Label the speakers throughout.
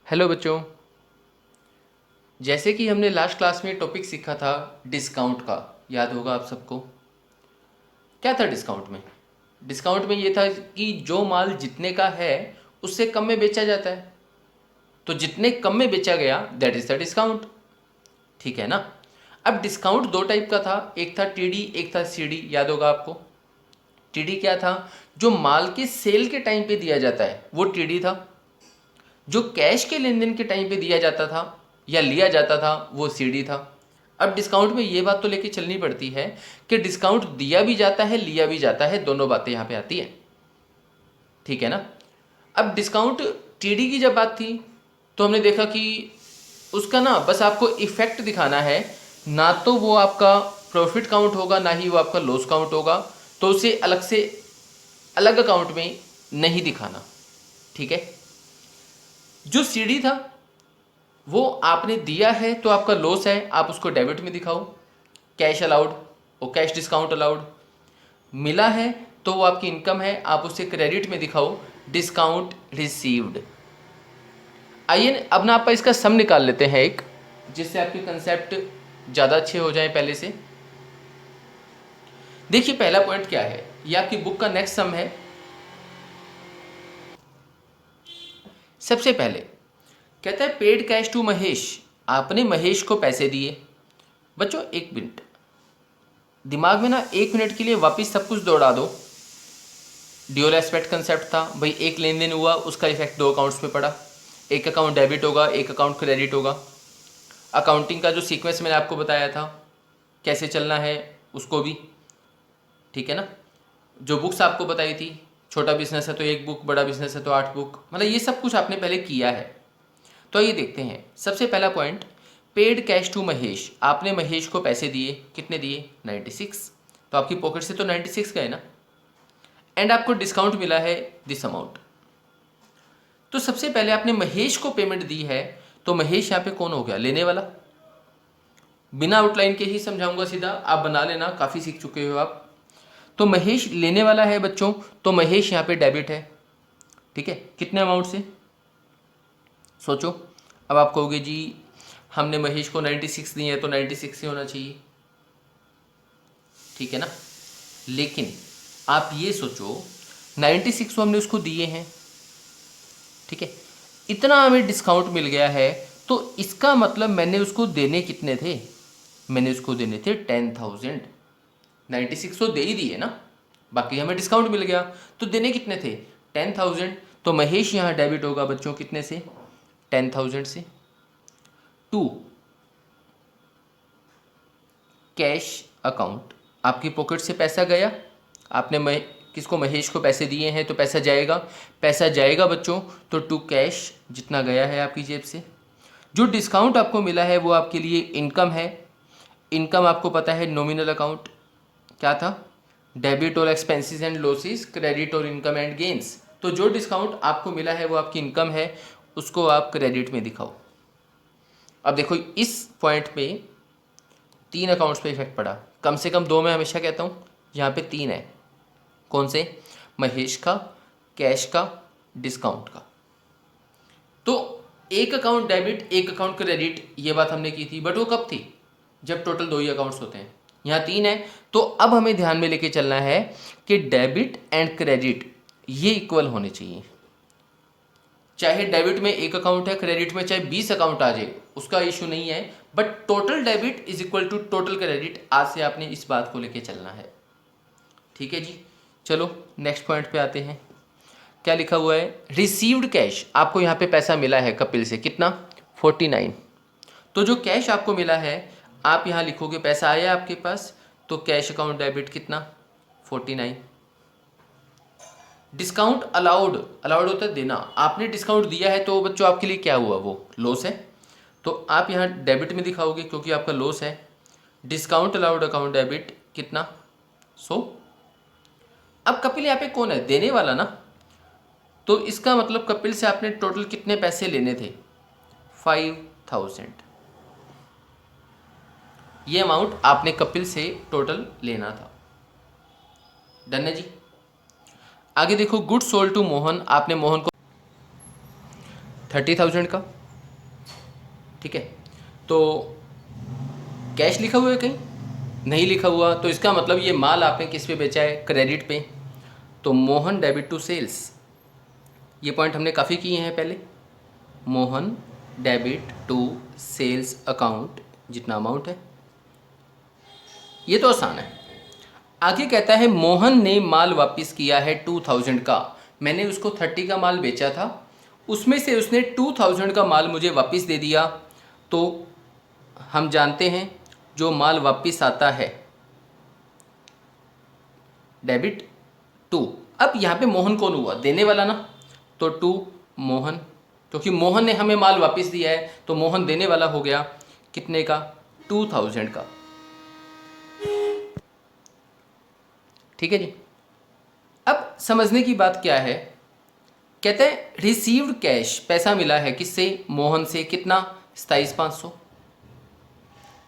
Speaker 1: Hello बच्चों, जैसे कि हमने लास्ट क्लास में टॉपिक सीखा था डिस्काउंट का। याद होगा आप सबको। क्या था डिस्काउंट में? डिस्काउंट में ये था कि जो माल जितने का है उससे कम में बेचा जाता है, तो जितने कम में बेचा गया दैट इज द डिस्काउंट। ठीक है ना। अब डिस्काउंट दो टाइप का था, एक था टीडी, एक था सीडी। याद होगा आपको। टीडी क्या था? जो माल के सेल के टाइम पे दिया जाता है वो टीडी था। जो कैश के लेन देन के टाइम पे दिया जाता था या लिया जाता था वो सीडी था। अब डिस्काउंट में ये बात तो लेके चलनी पड़ती है कि डिस्काउंट दिया भी जाता है, लिया भी जाता है, दोनों बातें यहाँ पे आती हैं। ठीक है ना। अब डिस्काउंट टीडी की जब बात थी तो हमने देखा कि उसका ना बस आपको इफेक्ट दिखाना है, ना तो वो आपका प्रॉफिट काउंट होगा ना ही वो आपका लॉस काउंट होगा, तो उसे अलग से अलग अकाउंट में नहीं दिखाना। ठीक है। जो सीडी था वो आपने दिया है तो आपका लॉस है, आप उसको डेबिट में दिखाओ, कैश अलाउड और कैश डिस्काउंट अलाउड। मिला है तो वो आपकी इनकम है, आप उसे क्रेडिट में दिखाओ, डिस्काउंट रिसीव्ड। आइए अब ना आप इसका सम निकाल लेते हैं एक, जिससे आपके कंसेप्ट ज़्यादा अच्छे हो जाएं पहले से। देखिए पहला पॉइंट क्या है, ये आपकी बुक का नेक्स्ट सम है। सबसे पहले कहता है पेड कैश टू महेश, आपने महेश को पैसे दिए। बच्चों एक मिनट, दिमाग में ना एक मिनट के लिए वापस सब कुछ दौड़ा दो। ड्यूअल एस्पेक्ट कंसेप्ट था भाई, एक लेन देन हुआ उसका इफेक्ट दो अकाउंट्स पे पड़ा, एक अकाउंट डेबिट होगा एक अकाउंट क्रेडिट होगा। अकाउंटिंग का जो सीक्वेंस मैंने आपको बताया था कैसे चलना है उसको भी, ठीक है ना। जो बुक्स आपको बताई थी, छोटा बिजनेस है तो एक बुक, बड़ा बिजनेस है तो 8 बुक, मतलब ये सब कुछ आपने पहले किया है। तो ये देखते हैं सबसे पहला point, paid cash to Mahesh, आपने महेश को पैसे दिए। कितने दिए? 96। तो आपकी पॉकेट से तो 96 गए ना। एंड आपको डिस्काउंट मिला है दिस अमाउंट। तो सबसे पहले आपने महेश को पेमेंट दी है, तो महेश यहाँ पे कौन हो गया? लेने वाला। बिना आउटलाइन के ही समझाऊंगा सीधा, आप बना लेना, काफ़ी सीख चुके हो आप। तो महेश लेने वाला है बच्चों, तो महेश यहाँ पे डेबिट है। ठीक है, कितने अमाउंट से? सोचो। अब आप कहोगे जी हमने महेश को 96 दिए है तो 96 ही होना चाहिए, ठीक है ना। लेकिन आप ये सोचो 96 तो हमने उसको दिए हैं, ठीक है, इतना हमें डिस्काउंट मिल गया है, तो इसका मतलब मैंने उसको देने कितने थे? मैंने उसको देने थे 10,000। 96 तो दे ही दिए ना, बाकी हमें डिस्काउंट मिल गया, तो देने कितने थे? 10,000। तो महेश यहाँ डेबिट होगा बच्चों कितने से? 10,000 से। टू कैश अकाउंट, आपकी पॉकेट से पैसा गया, आपने किसको? महेश को पैसे दिए हैं तो पैसा जाएगा। पैसा जाएगा बच्चों तो टू कैश, जितना गया है आपकी जेब से। जो डिस्काउंट आपको मिला है वो आपके लिए इनकम है। इनकम आपको पता है नॉमिनल अकाउंट क्या था? डेबिट और एक्सपेंसेस एंड लॉसेस, क्रेडिट और इनकम एंड गेन्स। तो जो डिस्काउंट आपको मिला है वो आपकी इनकम है, उसको आप क्रेडिट में दिखाओ। अब देखो इस पॉइंट पे 3 अकाउंट्स पे इफेक्ट पड़ा, कम से कम 2 मैं हमेशा कहता हूँ, यहाँ पे 3 है। कौन से? महेश का, कैश का, डिस्काउंट का। तो एक अकाउंट डेबिट एक अकाउंट क्रेडिट, ये बात हमने की थी, बट वो कब थी? जब टोटल 2 ही अकाउंट्स होते हैं। यहाँ 3 है, तो अब हमें ध्यान में लेके चलना है कि डेबिट एंड क्रेडिट ये इक्वल होने चाहिए। चाहे डेबिट में एक अकाउंट है, क्रेडिट में चाहे 20 अकाउंट आ जाए, उसका इशू नहीं है, but total debit is equal to total credit. आज से आपने इस बात को लेके चलना है, ठीक है जी। चलो नेक्स्ट पॉइंट पे आते हैं। क्या लिखा हुआ है? रिसीव्ड कैश, आपको यहाँ पे पैसा मिला है कपिल से, कितना? 49। तो जो कैश आपको मिला है आप यहाँ लिखोगे पैसा आया आपके पास, तो कैश अकाउंट डेबिट कितना? 49। डिस्काउंट अलाउड, अलाउड होता है देना, आपने डिस्काउंट दिया है तो बच्चों आपके लिए क्या हुआ? वो लॉस है, तो आप यहाँ डेबिट में दिखाओगे क्योंकि आपका लॉस है। डिस्काउंट अलाउड अकाउंट डेबिट कितना? 100। अब कपिल यहाँ पे कौन है? देने वाला ना, तो इसका मतलब कपिल से आपने टोटल कितने पैसे लेने थे? 5,000। ये अमाउंट आपने कपिल से टोटल लेना था। डन है जी। आगे देखो, गुड सोल्ड टू मोहन, आपने मोहन को 30,000 का ठीक है, तो कैश लिखा हुआ है कहीं? नहीं लिखा हुआ, तो इसका मतलब ये माल आपने किस पे बेचा है? क्रेडिट पे। तो मोहन डेबिट टू सेल्स, ये पॉइंट हमने काफ़ी किए हैं पहले। Mohan debit to sales account जितना अमाउंट है, ये तो आसान है। आगे कहता है मोहन ने माल वापस किया है 2000 का। मैंने उसको 30 का माल बेचा था, उसमें से उसने 2000 का माल मुझे वापस दे दिया। तो हम जानते हैं जो माल वापस आता है डेबिट टू। अब यहाँ पे मोहन कौन हुआ? देने वाला ना, तो टू मोहन, क्योंकि मोहन ने हमें माल वापस दिया है तो मोहन देने वाला हो गया। कितने का? 2000 का। ठीक है जी। अब समझने की बात क्या है, कहते हैं रिसीव्ड कैश, पैसा मिला है किससे? मोहन से। कितना? 27,500।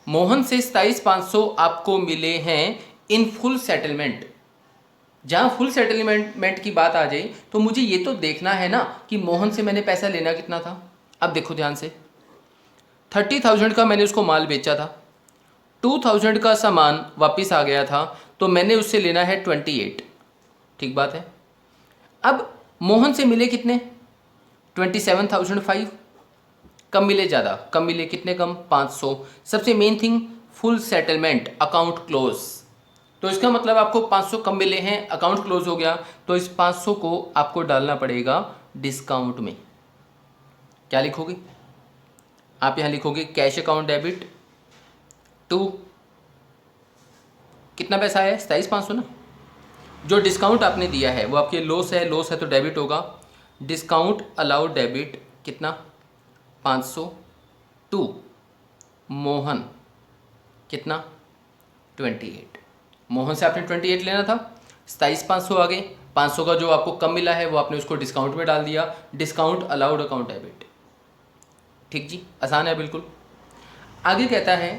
Speaker 1: मोहन से 27,500 आपको मिले हैं इन फुल सेटलमेंट। जहाँ फुल सेटलमेंट की बात आ जाए तो मुझे ये तो देखना है ना कि मोहन से मैंने पैसा लेना कितना था। अब देखो ध्यान से, 30,000 का मैंने उसको माल बेचा था, 2,000 का सामान वापस आ गया था, तो मैंने उससे लेना है 28। ठीक बात है। अब मोहन से मिले कितने? 27,500। कम मिले ज़्यादा? कम मिले। कितने कम? 500। सबसे main thing full settlement, account close. तो इसका मतलब आपको 500 कम मिले हैं, अकाउंट क्लोज हो गया, तो इस 500 को आपको डालना पड़ेगा डिस्काउंट में। क्या लिखोगे आप? यहाँ लिखोगे कैश अकाउंट डेबिट टू, कितना पैसा है? 27,500 ना। जो डिस्काउंट आपने दिया है वो आपके लॉस है, लॉस है तो डेबिट होगा। डिस्काउंट अलाउड डेबिट कितना? 500 टू मोहन, कितना? 28। मोहन से आपने 28 लेना था, 27,500 आ गए। 500 का जो आपको कम मिला है वो आपने उसको डिस्काउंट में डाल दिया। Discount allowed account debit. ठीक जी, आसान है बिल्कुल। आगे कहता है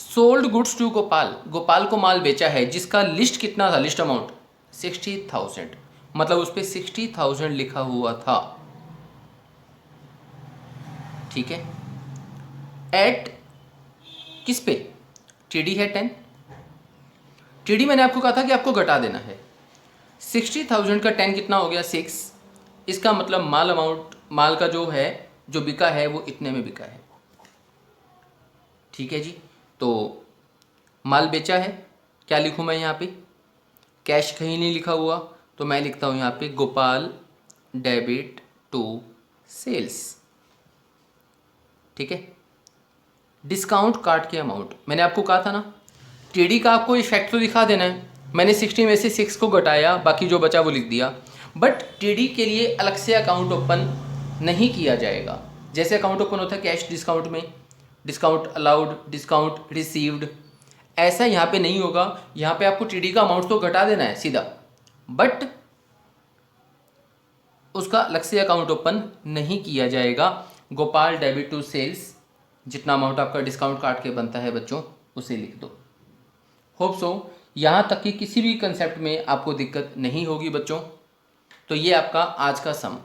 Speaker 1: sold goods to Gopal, Gopal को माल बेचा है जिसका लिस्ट कितना था? लिस्ट अमाउंट 60,000, मतलब उस पर 60,000 लिखा हुआ था। ठीक है। एट किस पे? टीडी है 10। टीडी मैंने आपको कहा था कि आपको घटा देना है। 60,000 का 10 कितना हो गया? 6। इसका मतलब माल अमाउंट, माल का जो है, जो बिका है वो इतने में बिका है। ठीक है जी। तो माल बेचा है, क्या लिखूँ मैं यहाँ पे? कैश कहीं नहीं लिखा हुआ, तो मैं लिखता हूँ यहाँ पे गोपाल डेबिट टू सेल्स। ठीक है। डिस्काउंट काट के अमाउंट, मैंने आपको कहा था ना टीडी का आपको इफेक्ट तो दिखा देना है। मैंने 60 में से 6 को घटाया, बाकी जो बचा वो लिख दिया। बट टीडी के लिए अलग से अकाउंट ओपन नहीं किया जाएगा। जैसे अकाउंट ओपन होता है कैश डिस्काउंट में, डिस्काउंट अलाउड, डिस्काउंट रिसीव्ड, ऐसा यहाँ पे नहीं होगा। यहाँ पे आपको टीडी का अमाउंट तो घटा देना है सीधा, बट उसका अलग से अकाउंट ओपन नहीं किया जाएगा। गोपाल डेबिट टू सेल्स, जितना अमाउंट आपका डिस्काउंट काट के बनता है बच्चों, उसे लिख दो। होप सो यहाँ तक कि किसी भी कंसेप्ट में आपको दिक्कत नहीं होगी बच्चों। तो ये आपका आज का सम